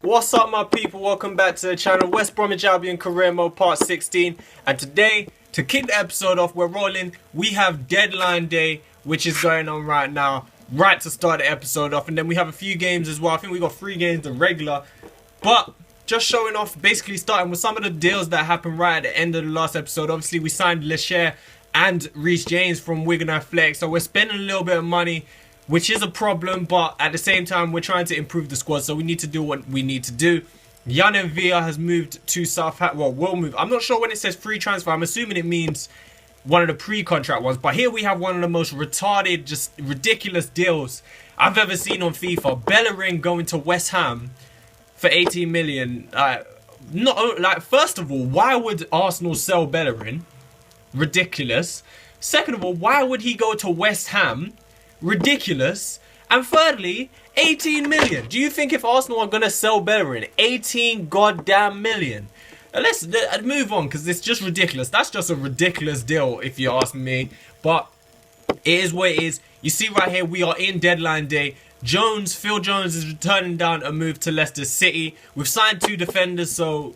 What's up, my people? Welcome back to the channel. West Bromwich Albion career mode part 16, and today, to kick the episode off, we're rolling. We have deadline day, which is going on right now, right to start the episode off, and then we have a few games as well. I think we got 3 games of regular, but just showing off, basically starting with some of the deals that happened right at the end of the last episode. Obviously, we signed Lecher and Reece James from Wigan Athletic, so we're spending a little bit of money, which is a problem, but at the same time, we're trying to improve the squad, so we need to do what we need to do. Jan Villa has moved to Southampton. Well, will move. I'm not sure when it says free transfer. I'm assuming it means one of the pre-contract ones. But here we have one of the most retarded, just ridiculous deals I've ever seen on FIFA. Bellerin going to West Ham for 18 million. First of all, why would Arsenal sell Bellerin? Ridiculous. Second of all, why would he go to West Ham? Ridiculous. And thirdly, 18 million. Do you think if Arsenal are going to sell Bellerin, 18 goddamn million? Let's move on, because it's just ridiculous. That's just a ridiculous deal, if you ask me. But it is what it is. You see right here, we are in deadline day. Phil Jones is returning down a move to Leicester City. We've signed 2 defenders, so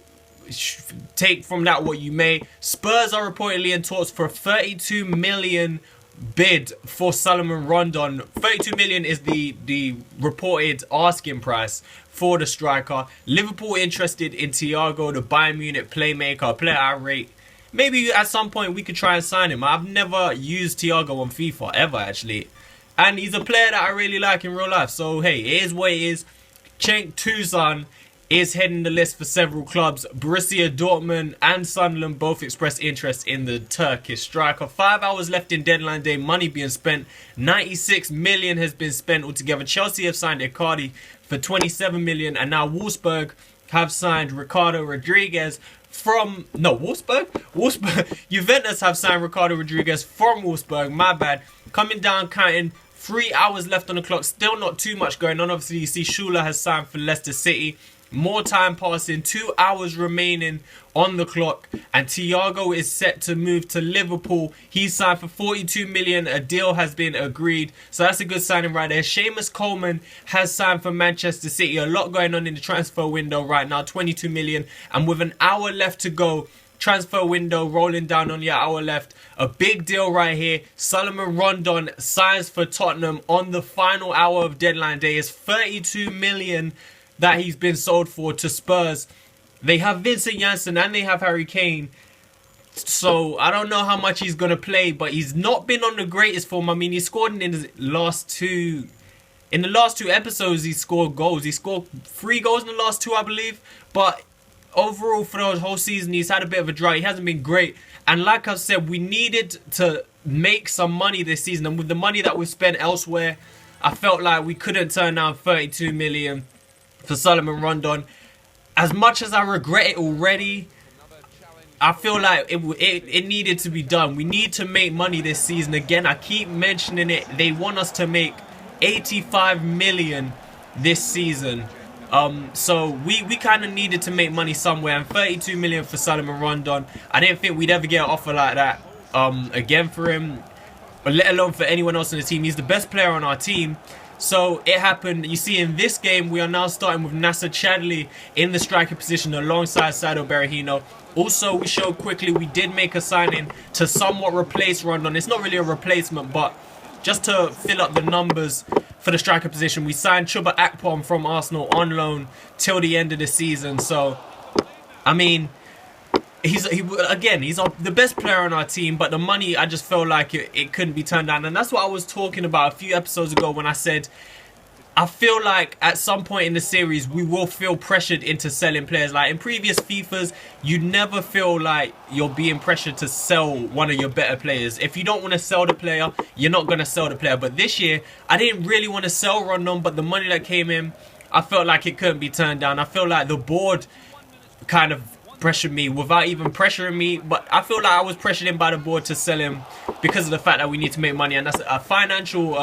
take from that what you may. Spurs are reportedly in talks for 32 million bid for Salomon Rondon. 32 million is the reported asking price for the striker. Liverpool interested in Thiago, the Bayern Munich playmaker, a player I rate. Maybe at some point we could try and sign him. I've never used Thiago on FIFA ever, actually, and he's a player that I really like in real life. So hey, it is what it is. Cenk Tosun is heading the list for several clubs. Borussia Dortmund and Sunderland both expressed interest in the Turkish striker. 5 hours left in deadline day, money being spent. 96 million has been spent altogether. Chelsea have signed Icardi for 27 million, and now Wolfsburg have signed Ricardo Rodriguez from... No, Wolfsburg? Juventus have signed Ricardo Rodriguez from Wolfsburg, my bad. Coming down, counting 3 hours left on the clock. Still not too much going on. Obviously, you see Schuler has signed for Leicester City. More time passing, 2 hours remaining on the clock, and Thiago is set to move to Liverpool. He's signed for 42 million. A deal has been agreed, so that's a good signing right there. Seamus Coleman has signed for Manchester City. A lot going on in the transfer window right now. 22 million, and with an hour left to go, transfer window rolling down on your hour left. A big deal right here. Salomon Rondon signs for Tottenham on the final hour of deadline day. It's 32 million that he's been sold for to Spurs. They have Vincent Janssen and they have Harry Kane. So I don't know how much he's going to play, but he's not been on the greatest form. I mean, he scored in his last 2... In the last 2 episodes, he scored goals. He scored 3 goals in the last 2, I believe. But overall, for the whole season, he's had a bit of a drought. He hasn't been great. And like I said, we needed to make some money this season. And with the money that we spent elsewhere, I felt like we couldn't turn down 32 million for Salomon Rondon. As much as I regret it already, I feel like it needed to be done. We need to make money this season. Again, I keep mentioning it. They want us to make 85 million this season. So we kind of needed to make money somewhere. And 32 million for Salomon Rondon, I didn't think we'd ever get an offer like that again for him, or let alone for anyone else on the team. He's the best player on our team. So it happened. You see, in this game, we are now starting with Nacer Chadli in the striker position alongside Saido Berahino. Also, we showed quickly we did make a signing to somewhat replace Rondon. It's not really a replacement, but just to fill up the numbers for the striker position, we signed Chuba Akpom from Arsenal on loan till the end of the season. So, I mean, he's the best player on our team, but the money, I just felt like it couldn't be turned down. And that's what I was talking about a few episodes ago when I said I feel like at some point in the series we will feel pressured into selling players. Like in previous FIFAs, you never feel like you're being pressured to sell one of your better players. If you don't want to sell the player, you're not going to sell the player. But this year, I didn't really want to sell Rondon, but the money that came in, I felt like it couldn't be turned down. I feel like the board kind of pressured me without even pressuring me, but I feel like I was pressured in by the board to sell him because of the fact that we need to make money, and that's financial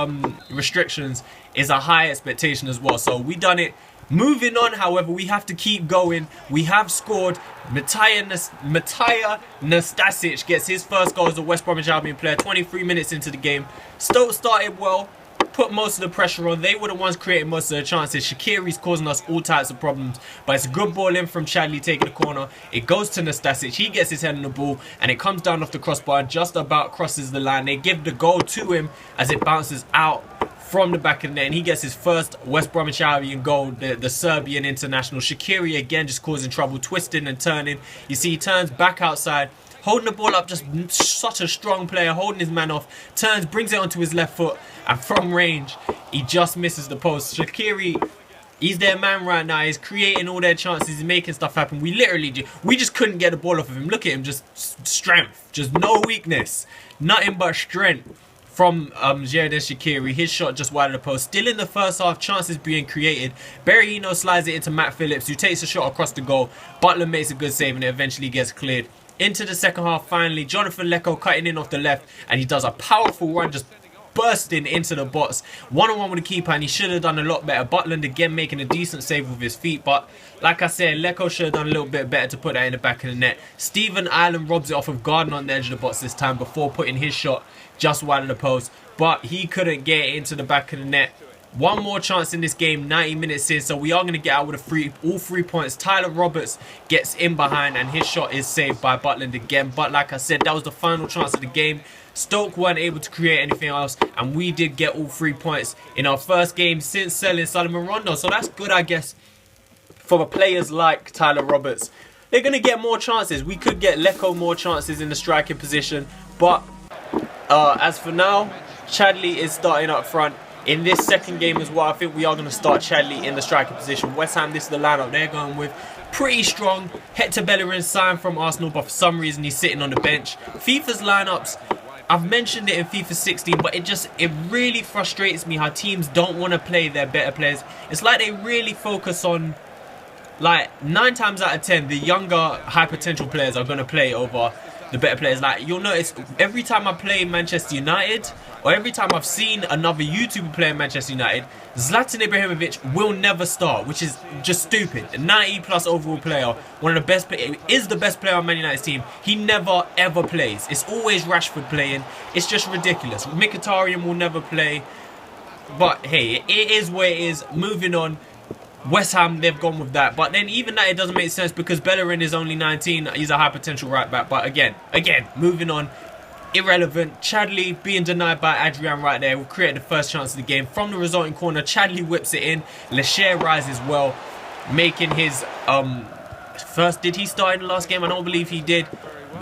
restrictions is a high expectation as well. So we done it. Moving on, however, we have to keep going. We have scored. Matija Nastasic gets his first goal as a West Bromwich Albion player 23 minutes into the game. Stoke started well. put most of the pressure on. They were the ones creating most of the chances. Shaqiri's causing us all types of problems. But it's a good ball in from Chadli taking the corner. It goes to Nastasic. He gets his head on the ball and it comes down off the crossbar and just about crosses the line. They give the goal to him as it bounces out from the back of the net, and he gets his first West Bromwich Albion goal, the Serbian international. Shaqiri again just causing trouble, twisting and turning. You see he turns back outside, holding the ball up, just such a strong player, holding his man off, turns, brings it onto his left foot, and from range, he just misses the post. Shaqiri, he's their man right now. He's creating all their chances. He's making stuff happen. We just couldn't get the ball off of him. Look at him, just strength, just no weakness, nothing but strength from Xherdan Shaqiri. His shot just wide of the post. Still in the first half, chances being created. Berahino slides it into Matt Phillips, who takes a shot across the goal. Butler makes a good save and it eventually gets cleared. Into the second half, finally, Jonathan Leko cutting in off the left, and he does a powerful run, just bursting into the box. One-on-one with the keeper, and he should have done a lot better. Butland again making a decent save with his feet, but like I said, Leko should have done a little bit better to put that in the back of the net. Stephen Ireland robs it off of Gardner on the edge of the box this time before putting his shot just wide of the post, but he couldn't get it into the back of the net. One more chance in this game, 90 minutes in, so we are going to get out with all 3 points. Tyler Roberts gets in behind and his shot is saved by Butland again, but like I said, that was the final chance of the game. Stoke weren't able to create anything else, and we did get all 3 points in our first game since selling Salomon Rondon, so that's good, I guess, for players like Tyler Roberts. They're going to get more chances. We could get Leko more chances in the striking position, but as for now, Chadli is starting up front. In this second game as well, I think we are going to start Chadli in the striker position. West Ham, this is the lineup they're going with. Pretty strong. Hector Bellerin signed from Arsenal, but for some reason he's sitting on the bench. FIFA's lineups, I've mentioned it in FIFA 16, but it really frustrates me how teams don't want to play their better players. It's like they really focus on, like, 9 times out of 10, the younger high potential players are going to play over the better players. Like, you'll notice every time I play Manchester United, or every time I've seen another YouTuber play Manchester United, Zlatan Ibrahimovic will never start, which is just stupid. A 90 plus overall player, one of the best is the best player on Man United's team. He never ever plays. It's always Rashford playing. It's just ridiculous. Mkhitaryan will never play. But hey, it is what it is. Moving on. West Ham, they've gone with that. But then even that, it doesn't make sense because Bellerin is only 19. He's a high potential right back. But again, moving on. Irrelevant. Chadli being denied by Adrian right there will create the first chance of the game. From the resulting corner, Chadli whips it in. Lecher rises well, making his first... Did he start in the last game? I don't believe he did.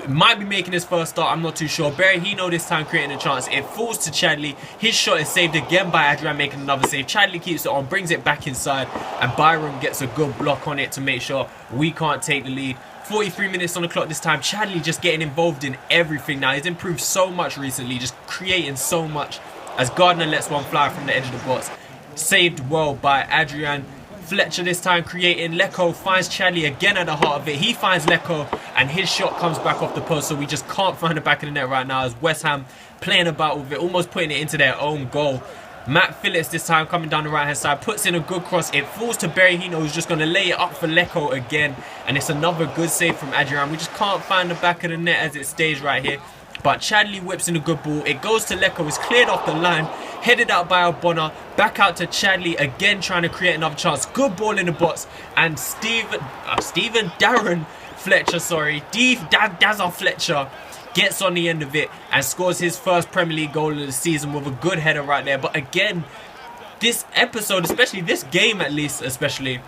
Might be making his first start, I'm not too sure. Berahino this time creating a chance. It falls to Chadli. His shot is saved again by Adrian, making another save. Chadli keeps it on, brings it back inside, and Byron gets a good block on it to make sure we can't take the lead. 43 minutes on the clock this time. Chadli just getting involved in everything now. He's improved so much recently, just creating so much as Gardner lets one fly from the edge of the box. Saved well by Adrian. Fletcher this time creating. Leko finds Chadli again at the heart of it. He finds Leko and his shot comes back off the post, so we just can't find the back of the net right now as West Ham playing about with it, almost putting it into their own goal. Matt Phillips this time coming down the right hand side, puts in a good cross. It falls to Berahino, who's just going to lay it up for Leko again, and it's another good save from Adrian. We just can't find the back of the net as it stays right here, but Chadli whips in a good ball. It goes to Leko, it's cleared off the line, headed out by Albona, back out to Chadli again, trying to create another chance. Good ball in the box, and Darren Fletcher gets on the end of it and scores his first Premier League goal of the season with a good header right there. But again, this episode, especially this game at least, especially,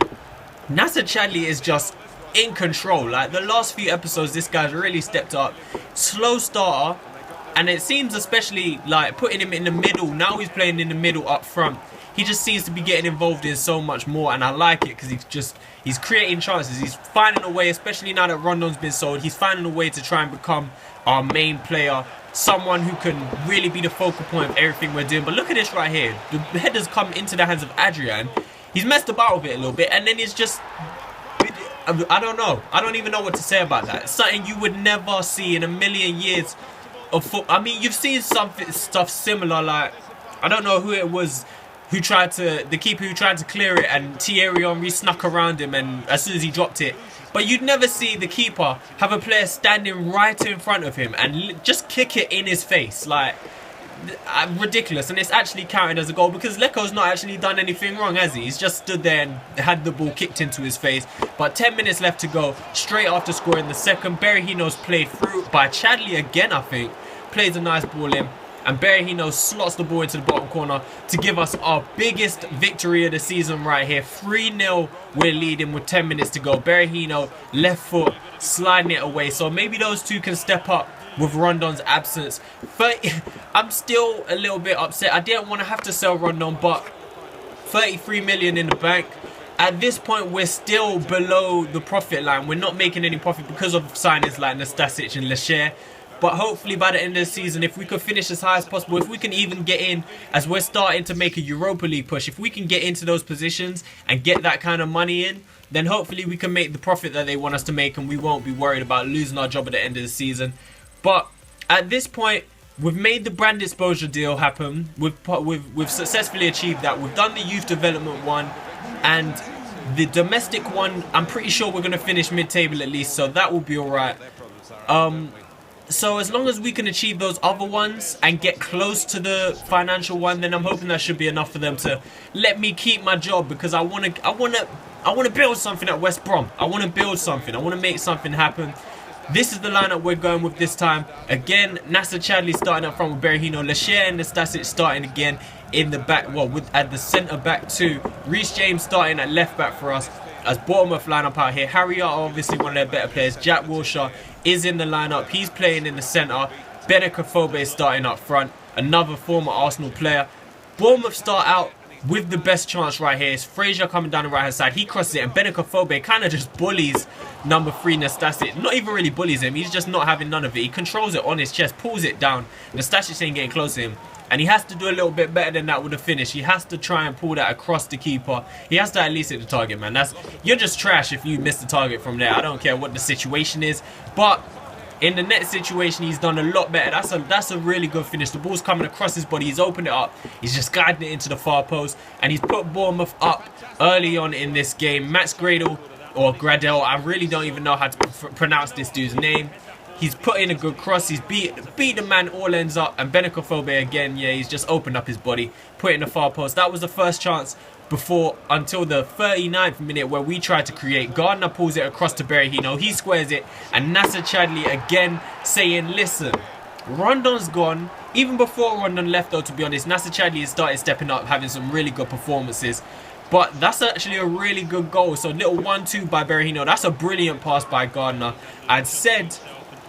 Nacer Chadli is just in control. Like the last few episodes, this guy's really stepped up. Slow starter, and it seems especially like putting him in the middle. Now he's playing in the middle up front. He just seems to be getting involved in so much more, and I like it because he's creating chances. He's finding a way, especially now that Rondon's been sold, he's finding a way to try and become our main player, someone who can really be the focal point of everything we're doing. But look at this right here. The headers come into the hands of Adrian. He's messed about with it a little bit, and then he's just... I don't know. I don't even know what to say about that. It's something you would never see in a million years of football. I mean, you've seen stuff similar, like, I don't know who it was who tried to, the keeper who tried to clear it and Thierry Henry snuck around him and as soon as he dropped it. But you'd never see the keeper have a player standing right in front of him and just kick it in his face. Like, ridiculous, and it's actually counted as a goal because Leko's not actually done anything wrong, has he? He's just stood there and had the ball kicked into his face. But 10 minutes left to go, straight after scoring the second. Berahino's played through by Chadley again, I think. Plays a nice ball in, and Berahino slots the ball into the bottom corner to give us our biggest victory of the season right here. 3-0, we're leading with 10 minutes to go. Berahino, left foot, sliding it away. So maybe those two can step up with Rondon's absence. But I'm still a little bit upset. I didn't want to have to sell Rondon, but 33 million in the bank. At this point, we're still below the profit line. We're not making any profit because of signings like Nastasic and Lecher. But hopefully by the end of the season, if we could finish as high as possible, if we can even get in, as we're starting to make a Europa League push, if we can get into those positions and get that kind of money in, then hopefully we can make the profit that they want us to make, and we won't be worried about losing our job at the end of the season. But at this point, we've made the brand exposure deal happen. We've successfully achieved that. We've done the youth development one, and the domestic one, I'm pretty sure we're going to finish mid-table at least, so that will be alright. So as long as we can achieve those other ones and get close to the financial one, then I'm hoping that should be enough for them to let me keep my job, because I want to build something at West Brom. I want to build something. I want to make something happen. This is the lineup we're going with this time. Again, Nasser Chadley starting up front with Berahino, Lecher and Nastasic starting again in the back. Well, at the centre back too. Reece James starting at left back for us as Bournemouth lineup out here. Harrier, obviously one of their better players. Jack Wilshere is in the lineup. He's playing in the centre. Benica Fobe is starting up front. Another former Arsenal player. Bournemouth start out with the best chance right here. It's Frazier coming down the right hand side. He crosses it, and Benica Fobe kind of just bullies number 3 Nastasic. Not even really bullies him. He's just not having none of it. He controls it on his chest, pulls it down. Nastasic ain't getting close to him. And he has to do a little bit better than that with the finish. He has to try and pull that across the keeper. He has to at least hit the target, man. You're just trash if you miss the target from there. I don't care what the situation is. But in the net situation, he's done a lot better. That's a really good finish. The ball's coming across his body. He's opened it up. He's just guiding it into the far post. And he's put Bournemouth up early on in this game. Max Gradel, or Gradel, I really don't even know how to pronounce this dude's name. He's put in a good cross. He's beat the man all ends up. And Benica Fobe again, yeah, he's just opened up his body, put it in the far post. That was the first chance until the 39th minute, where we tried to create. Gardner pulls it across to Berahino. He squares it. And Nasser Chadley again saying, listen, Rondon's gone. Even before Rondon left, though, to be honest, Nasser Chadley has started stepping up, having some really good performances. But that's actually a really good goal. So little 1-2 by Berahino. That's a brilliant pass by Gardner. I'd said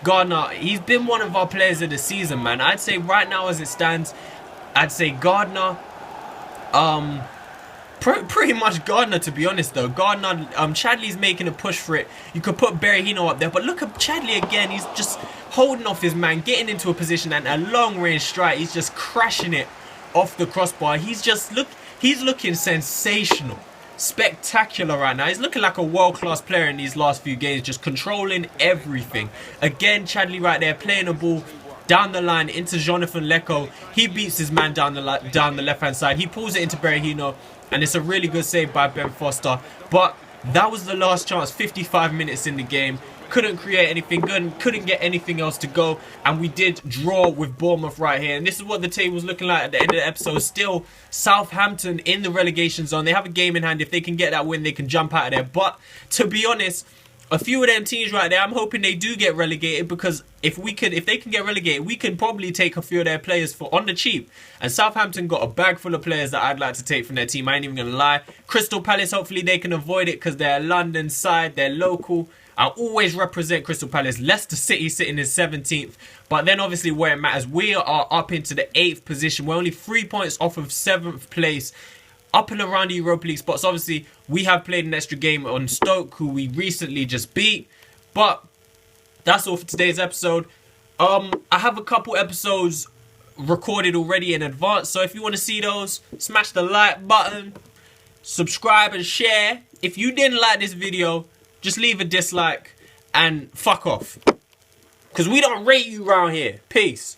Gardner, he's been one of our players of the season, man. I'd say right now as it stands, I'd say Gardner, pretty much Gardner, to be honest though. Gardner, Chadley's making a push for it. You could put Berahino up there, but look at Chadley again. He's just holding off his man, getting into a position and a long range strike. He's just crashing it off the crossbar. He's looking sensational. Spectacular right now. He's looking like a world-class player in these last few games, just controlling everything. Again, Chadley right there playing the ball down the line into Jonathan Leko. He beats his man down the left-hand side. He pulls it into Berahino, and it's a really good save by Ben Foster. But that was the last chance. 55 minutes in the game. Couldn't create anything good, couldn't get anything else to go, and we did draw with Bournemouth right here. And this is what the table's looking like at the end of the episode. Still Southampton in the relegation zone. They have a game in hand. If they can get that win, they can jump out of there. But to be honest, a few of them teams right there, I'm hoping they do get relegated, because if they can get relegated, we can probably take a few of their players on the cheap. And Southampton got a bag full of players that I'd like to take from their team. I ain't even gonna lie. Crystal Palace, hopefully they can avoid it, because they're a London side, they're local. I always represent Crystal Palace. Leicester City sitting in 17th. But then obviously where it matters, we are up into the 8th position. We're only 3 points off of 7th place. Up and around the Europa League spots. Obviously, we have played an extra game on Stoke, who we recently just beat. But that's all for today's episode. I have a couple episodes recorded already in advance. So if you want to see those, smash the like button. Subscribe and share. If you didn't like this video, just leave a dislike and fuck off. Because we don't rate you around here. Peace.